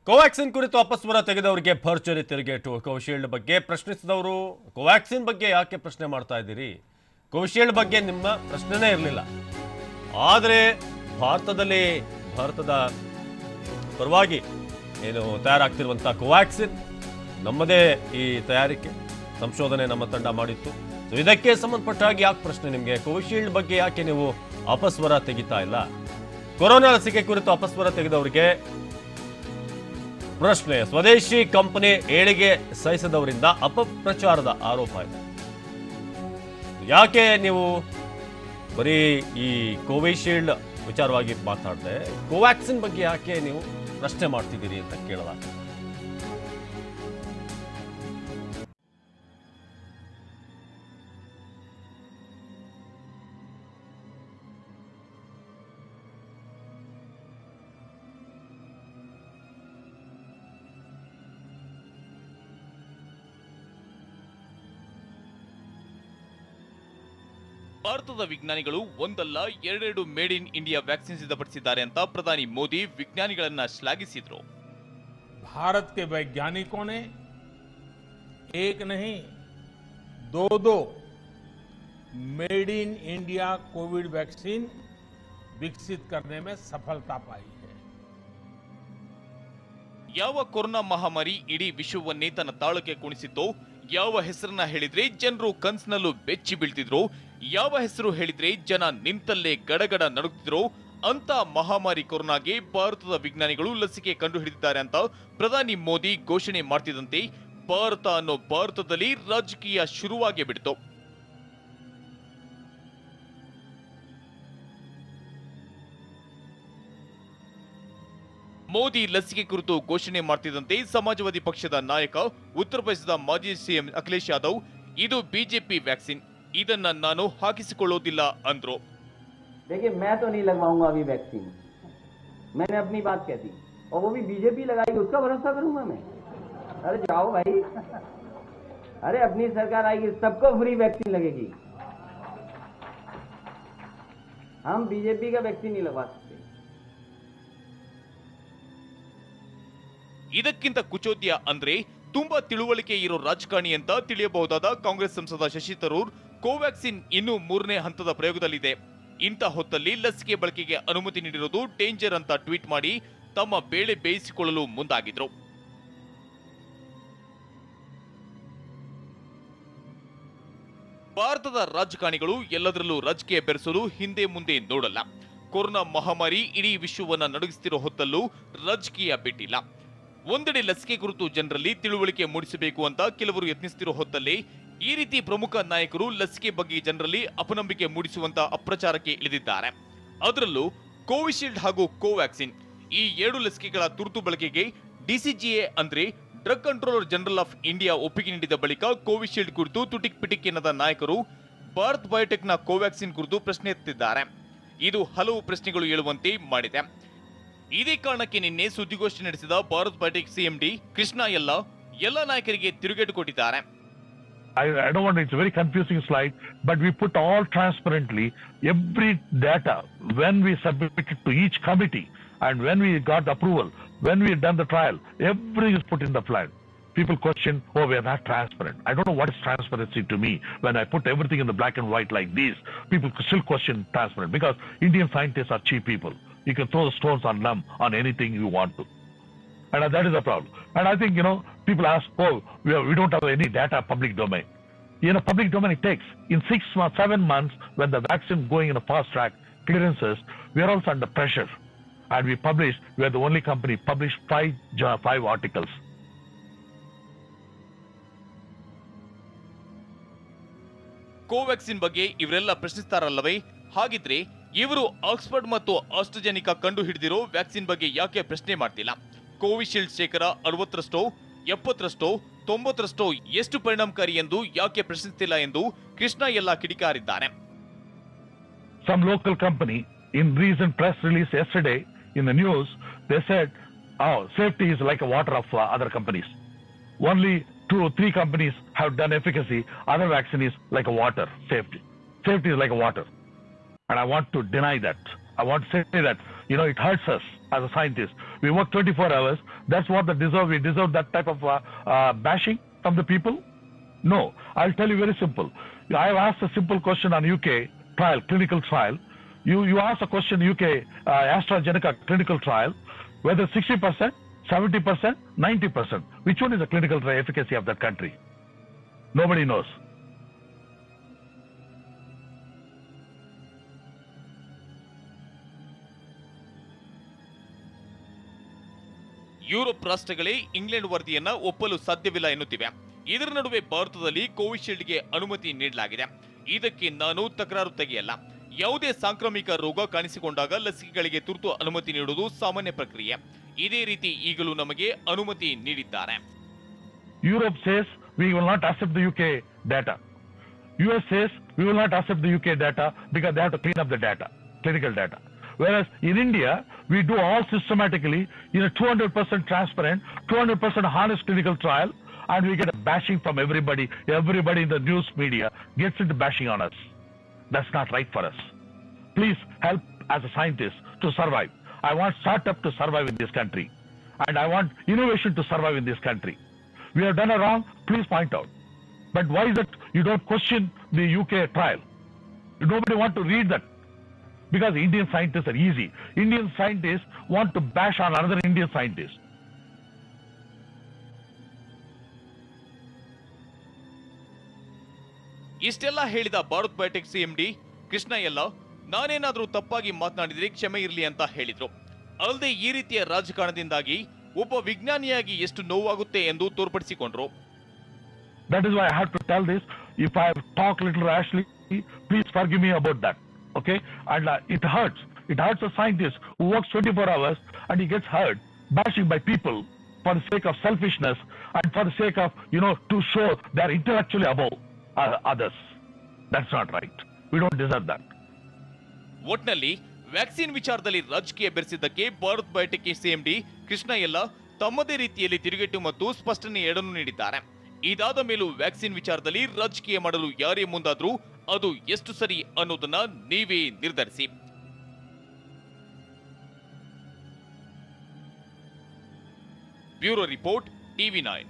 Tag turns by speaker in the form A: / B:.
A: ಕೋವ್ಯಾಕ್ಸಿನ್ ಕುರಿತು ಅಪಸ್ವರ ತೆಗೆದವರಿಗೆ ಭರ್ಜರಿ ತಿರುಗೇಟು. ಕೋವಿಶೀಲ್ಡ್ ಬಗ್ಗೆ ಪ್ರಶ್ನಿಸಿದವರು ಕೋವ್ಯಾಕ್ಸಿನ್ ಬಗ್ಗೆ ಯಾಕೆ ಪ್ರಶ್ನೆ ಮಾಡ್ತಾ ಇದ್ದೀರಿ, ಕೋವಿಶೀಲ್ಡ್ ಬಗ್ಗೆ ನಿಮ್ಮ ಪ್ರಶ್ನೆನೇ ಇರಲಿಲ್ಲ. ಆದರೆ ಭಾರತದ ಪರವಾಗಿ ಏನು ತಯಾರಾಗ್ತಿರುವಂಥ ಕೋವ್ಯಾಕ್ಸಿನ್ ನಮ್ಮದೇ ಈ ತಯಾರಿಕೆ ಸಂಶೋಧನೆ ನಮ್ಮ ತಂಡ ಮಾಡಿತ್ತು. ಸೊ ಇದಕ್ಕೆ ಸಂಬಂಧಪಟ್ಟ ಹಾಗೆ ಯಾಕೆ ಪ್ರಶ್ನೆ ನಿಮಗೆ, ಕೋವಿಶೀಲ್ಡ್ ಬಗ್ಗೆ ಯಾಕೆ ನೀವು ಅಪಸ್ವರ ತೆಗಿತಾ ಇಲ್ಲ? ಕೊರೋನಾ ಲಸಿಕೆ ಕುರಿತು ಅಪಸ್ವರ ತೆಗೆದವರಿಗೆ ಪ್ರಶ್ನೆ. ಸ್ವದೇಶಿ ಕಂಪನಿ ಏಳಿಗೆ ಸಹಿಸದವರಿಂದ ಅಪಪ್ರಚಾರದ ಆರೋಪ ಇದೆ. ಯಾಕೆ ನೀವು ಬರೀ ಈ ಕೋವಿಶೀಲ್ಡ್ ವಿಚಾರವಾಗಿ ಮಾತಾಡದೆ ಕೋವ್ಯಾಕ್ಸಿನ್ ಬಗ್ಗೆ ಯಾಕೆ ನೀವು ಪ್ರಶ್ನೆ ಮಾಡ್ತಿದ್ದೀರಿ ಅಂತ ಕೇಳಲಾಗಿದೆ.
B: ಭಾರತದ ವಿಜ್ಞಾನಿಗಳು ಒಂದಲ್ಲ ಎರಡೆರಡು ಮೇಡ್ ಇನ್ ಇಂಡಿಯಾ ವ್ಯಾಕ್ಸಿನ್ ಸಿದ್ಧಪಡಿಸಿದ್ದಾರೆ ಅಂತ ಪ್ರಧಾನಿ ಮೋದಿ ವಿಜ್ಞಾನಿಗಳನ್ನ ಶ್ಲಾಘಿಸಿದ್ರು.
C: भारत के वैज्ञानिकों ने एक नहीं दो made in India Covid vaccine विकसित करने में सफलता पाई है.
B: ಯಾವ ಕೊರೋನಾ ಮಹಾಮಾರಿ ಇಡೀ ವಿಶ್ವವನ್ನೇ ತನ್ನ ತಾಳಕ್ಕೆ ಕುಣಿಸಿತ್ತೋ, ಯಾವ ಹೆಸರನ್ನ ಹೇಳಿದ್ರೆ ಜನರು ಕನ್ಸಿನಲ್ಲೂ ಬೆಚ್ಚಿ ಬೀಳ್ತಿದ್ರು, ಯಾವ ಹೆಸರು ಹೇಳಿದ್ರೆ ಜನ ನಿಂತಲ್ಲೇ ಗಡಗಡ ನಡುಗ್ತಿದ್ರು, ಅಂತ ಮಹಾಮಾರಿ ಕೊರೋನಾಗೆ ಭಾರತದ ವಿಜ್ಞಾನಿಗಳು ಲಸಿಕೆ ಕಂಡುಹಿಡಿದಿದ್ದಾರೆ ಅಂತ ಪ್ರಧಾನಿ ಮೋದಿ ಘೋಷಣೆ ಮಾಡ್ತಿದ್ದಂತೆ ಭಾರತದಲ್ಲಿ ರಾಜಕೀಯ ಶುರುವಾಗೇ ಬಿಡ್ತು. ಮೋದಿ ಲಸಿಕೆ ಕುರಿತು ಘೋಷಣೆ ಮಾಡ್ತಿದ್ದಂತೆ ಸಮಾಜವಾದಿ ಪಕ್ಷದ ನಾಯಕ, ಉತ್ತರ ಪ್ರದೇಶದ ಮಾಜಿ ಸಿಎಂ ಅಖಿಲೇಶ್ ಯಾದವ್, ಇದು ಬಿಜೆಪಿ ವ್ಯಾಕ್ಸಿನ್, ಇದನ್ನ ನಾನು ಹಾಕಿಸಿಕೊಳ್ಳೋದಿಲ್ಲ ಅಂದ್ರು.
D: देखिए मैं तो नहीं लगवाऊंगा अभी वैक्सीन, मैंने अपनी बात कह दी और वो भी बीजेपी लगाएगी उसका भरोसा करूंगा मैं? अरे जाओ भाई, अरे अपनी सरकार आएगी सबको फ्री वैक्सीन लगेगी, हम बीजेपी का वैक्सीन नहीं लगवा सकते.
B: ಇದಕ್ಕಿಂತ ಕುಚೋದ್ಯ ಅಂದ್ರೆ ತುಂಬಾ ತಿಳುವಳಿಕೆ ಇರೋ ರಾಜಕಾರಣಿ ಅಂತ ತಿಳಿಯಬಹುದಾದ ಕಾಂಗ್ರೆಸ್ ಸಂಸದ ಶಶಿ ತರೂರ್ ಕೋವ್ಯಾಕ್ಸಿನ್ ಇನ್ನೂ 3ನೇ ಹಂತದ ಪ್ರಯೋಗದಲ್ಲಿದೆ, ಇಂಥ ಹೊತ್ತಲ್ಲಿ ಲಸಿಕೆ ಬಳಕೆಗೆ ಅನುಮತಿ ನೀಡಿರೋದು ಡೇಂಜರ್ ಅಂತ ಟ್ವೀಟ್ ಮಾಡಿ ತಮ್ಮ ಬೇಳೆ ಬೇಯಿಸಿಕೊಳ್ಳಲು ಮುಂದಾಗಿದ್ರು. ಭಾರತದ ರಾಜಕಾರಣಿಗಳು ಎಲ್ಲದರಲ್ಲೂ ರಾಜಕೀಯ ಬೆರೆಸಲು ಹಿಂದೆ ಮುಂದೆ ನೋಡಲ್ಲ. ಕೊರೋನಾ ಮಹಾಮಾರಿ ಇಡೀ ವಿಶ್ವವನ್ನ ನಡುಗಿಸುತ್ತಿರೋ ಹೊತ್ತಲ್ಲೂ ರಾಜಕೀಯ ಬಿಟ್ಟಿಲ್ಲ. ಒಂದೆಡೆ ಲಸಿಕೆ ಕುರಿತು ಜನರಲ್ಲಿ ತಿಳುವಳಿಕೆ ಮೂಡಿಸಬೇಕು ಅಂತ ಕೆಲವರು ಯತ್ನಿಸುತ್ತಿರೋ ಹೊತ್ತಲ್ಲೇ ಈ ರೀತಿ ಪ್ರಮುಖ ನಾಯಕರು ಲಸಿಕೆ ಬಗ್ಗೆ ಜನರಲ್ಲಿ ಅಪನಂಬಿಕೆ ಮೂಡಿಸುವಂತ ಅಪ್ರಚಾರಕ್ಕೆ ಇಳಿದಿದ್ದಾರೆ. ಅದರಲ್ಲೂ ಕೋವಿಶೀಲ್ಡ್ ಹಾಗೂ ಕೋವ್ಯಾಕ್ಸಿನ್ ಈ 2 ಲಸಿಕೆಗಳ ತುರ್ತು ಬಳಕೆಗೆ ಡಿಸಿಜಿಎ ಅಂದ್ರೆ drug controller general of India ಒಪ್ಪಿಗೆ ನೀಡಿದ ಬಳಿಕ ಕೋವಿಶೀಲ್ಡ್ ಕುರಿತು ತುಟಿಕ್ ಪಿಟಿಕ್ ಎನ್ನದ ನಾಯಕರು ಭಾರತ್ ಬಯೋಟೆಕ್ನ ಕೋವ್ಯಾಕ್ಸಿನ್ ಕುರಿತು ಪ್ರಶ್ನೆ ಎತ್ತಿದ್ದಾರೆ. ಇದು ಹಲವು ಪ್ರಶ್ನೆಗಳು ಏಳುವಂತೆ ಮಾಡಿದೆ. ಇದೇ ಕಾರಣಕ್ಕೆ ನಿನ್ನೆ ಸುದ್ದಿಗೋಷ್ಠಿ ನಡೆಸಿದ ಭಾರತ್ ಬಯೋಟೆಕ್ ಸಿಎಂಡಿ ಕೃಷ್ಣ ಎಲ್ಲ ನಾಯಕರಿಗೆ ತಿರುಗೇಟು ಕೊಟ್ಟಿದ್ದಾರೆ.
E: I don't want it's a very confusing slide, but we put all transparently every data when we submitted to each committee and when we got approval, when we done the trial, everything is put in the slide. People question, oh, we are not transparent. I don't know what is transparency to me. When I put everything in the black and white like this, people still question transparent because Indian scientists are cheap people. You can throw the stones on them on anything you want to. And that is the problem. And I think, people ask, oh, we don't have any data public domain. In a public domain, it takes. In 6 months, 7 months, when the vaccine going in a fast track clearances, we are also under pressure. And we are the only company published 5 articles.
B: Covaxin ಬಗ್ಗೆ ಇವರೆಲ್ಲ ಪ್ರಶ್ನಿಸ್ತಾರಲ್ಲವೇ? ಹಾಗಿದ್ರೆ ಇವರು Oxford ಮತ್ತು AstraZeneca ಕಂಡು ಹಿಡಿದಿರೋ vaccine ಬಗ್ಗೆ ಯಾಕೆ ಪ್ರಶ್ನೆ ಮಾಡ್ತಿಲ್ಲ? ಕೋವಿಶೀಲ್ಡ್ ಶೇಕಡ 60ರಷ್ಟೋ 70ರಷ್ಟೋ 90ರಷ್ಟೋ ಎಷ್ಟು ಪರಿಣಾಮಕಾರಿ ಎಂದು ಯಾಕೆ ಪ್ರಶ್ನಿಸುತ್ತಿಲ್ಲ ಎಂದು ಕೃಷ್ಣ ಕಿಡಿಕಾರಿದ್ದಾರೆ.
E: Some local company in recent press release yesterday in the news, they said, oh, safety is like a water of other companies. Only 2 or 3 companies have done efficacy. Other vaccine is like a water. Safety is like a water. And I want to deny that. I want to say that, it hurts us as a scientist. We work 24 hours That's what they deserve. We deserve that type of bashing from the people? No. I'll tell you very simple. I've asked a simple question on UK trial, clinical trial. You ask a question UK AstraZeneca clinical trial, whether 60%, 70%, 90%. Which one is the clinical trial efficacy of that country? Nobody knows.
B: Europe ರಾಷ್ಟ್ರಗಳೇ England ವರದಿಯನ್ನ ಒಪ್ಪಲು ಸಾಧ್ಯವಿಲ್ಲ ಎನ್ನುತ್ತಿವೆ. ಇದರ ನಡುವೆ ಭಾರತದಲ್ಲಿ ಕೋವಿಶೀಲ್ಡ್ಗೆ ಅನುಮತಿ ನೀಡಲಾಗಿದೆ. ಇದಕ್ಕೆ ನಾನು ತಕರಾರು ತೆಗೆಯಲ್ಲ. ಯಾವುದೇ ಸಾಂಕ್ರಾಮಿಕ ರೋಗ ಕಾಣಿಸಿಕೊಂಡಾಗ ಲಸಿಕೆಗಳಿಗೆ ತುರ್ತು ಅನುಮತಿ ನೀಡುವುದು ಸಾಮಾನ್ಯ ಪ್ರಕ್ರಿಯೆ. ಇದೇ ರೀತಿ ಈಗಲೂ ನಮಗೆ ಅನುಮತಿ ನೀಡಿದ್ದಾರೆ.
E: Europe says we will not accept the UK data. US says we will not accept the UK data because they have to clean up the data, clinical data. Whereas in India, we do all systematically in a 200% transparent, 200% honest clinical trial, and we get a bashing from everybody. Everybody in the news media gets into bashing on us. That's not right for us. Please help as a scientist to survive. I want startup to survive in this country, and I want innovation to survive in this country. We have done a wrong, please point out. But why is it you don't question the UK trial? Nobody want to read that. Because Indian scientists are easy. Indian scientists want to bash on another Indian scientist.
B: ಇಷ್ಟೆಲ್ಲ ಹೇಳಿದ Bharat biotech CMD Krishna ಎಲ್ಲ ನಾನೇನಾದ್ರೂ ತಪ್ಪಾಗಿ ಮಾತನಾಡಿದ್ರೆ ಕ್ಷಮೆ ಇರಲಿ ಅಂತ ಹೇಳಿದ್ರು. ಅಲ್ಲದೆ ಈ ರೀತಿಯ ರಾಜಕಾರಣದಿಂದಾಗಿ ಒಬ್ಬ ವಿಜ್ಞಾನಿಯಾಗಿ ಎಷ್ಟು ನೋವಾಗುತ್ತೆ ಎಂದು ತೋರ್ಪಡಿಸಿಕೊಂಡ್ರು.
E: That is why I have to tell this. If I have talked little rashly, please forgive me about that. Okay? And it hurts. It hurts a scientist who works 24 hours and he gets hurt, bashing by people for the sake of selfishness and for the sake of, to show they are intellectually above others. That's not right. We don't deserve that.
B: ಒಟ್ನಲ್ಲಿ vaccine ವಿಚಾರದಲ್ಲಿ ರಾಜಕೀಯ ಬೆರೆಸಿದ್ದಕ್ಕೆ Bharat biotech CMD Krishna ಎಲ್ಲ ತಮ್ಮದೇ ರೀತಿಯಲ್ಲಿ ತಿರುಗೇಟು ಮತ್ತು ಸ್ಪಷ್ಟನೆ ಎರಡನ್ನೂ ನೀಡಿದ್ದಾರೆ. ಇದಾದ ಮೇಲೂ ವ್ಯಾಕ್ಸಿನ್ ವಿಚಾರದಲ್ಲಿ ರಾಜಕೀಯ ಮಾಡಲು ಯಾರೇ ಮುಂದಾದ್ರೂ ಅದು ಎಷ್ಟು ಸರಿ ಅನ್ನೋದನ್ನ ನೀವೇ ನಿರ್ಧರಿಸಿ. Bureau report, TV9.